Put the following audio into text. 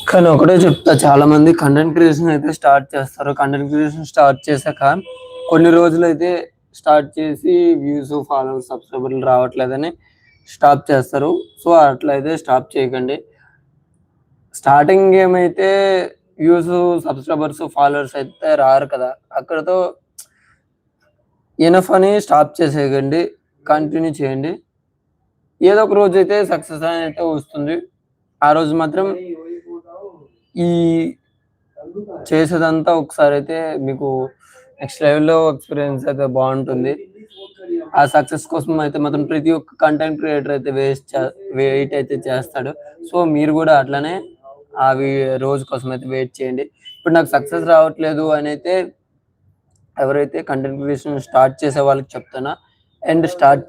కానీ ఒకటే చెప్తా, చాలా మంది కంటెంట్ క్రియేషన్ అయితే స్టార్ట్ చేస్తారు. కంటెంట్ క్రియేషన్ స్టార్ట్ చేశాక కొన్ని రోజులైతే స్టార్ట్ చేసి వ్యూస్, ఫాలోవర్స్, సబ్స్క్రైబర్లు రావట్లేదని స్టాప్ చేస్తారు. సో అట్లయితే స్టాప్ చేయకండి. స్టార్టింగ్ ఏమైతే వ్యూస్, సబ్స్క్రైబర్స్, ఫాలోవర్స్ అయితే రారు కదా, అక్కడతో ఎనఫ్ అని స్టాప్ చేసేయకండి. కంటిన్యూ చేయండి. ఏదో ఒక రోజు అయితే సక్సెస్ అయితే వస్తుంది. ఆ రోజు మాత్రం ఈ చేసేదంతా ఒకసారి అయితే మీకు నెక్స్ట్ లెవెల్‌లో ఎక్స్‌పీరియన్స్ అయితే బావుంటుంది. ఆ సక్సెస్ కోసం అయితే మాత్రం ప్రతి ఒక్క కంటెంట్ క్రియేటర్ అయితే వెయిట్ అయితే చేస్తాడు. సో మీరు గూడా అట్లనే అవి రోజు కోసం అయితే వెయిట్ చేయండి. ఇప్పుడు నాకు సక్సెస్ రావట్లేదు అనైతే ఎవరైతే కంటెంట్ క్రియేషన్ స్టార్ట్ చేసే వాళ్ళకి చెప్తున్నా. And start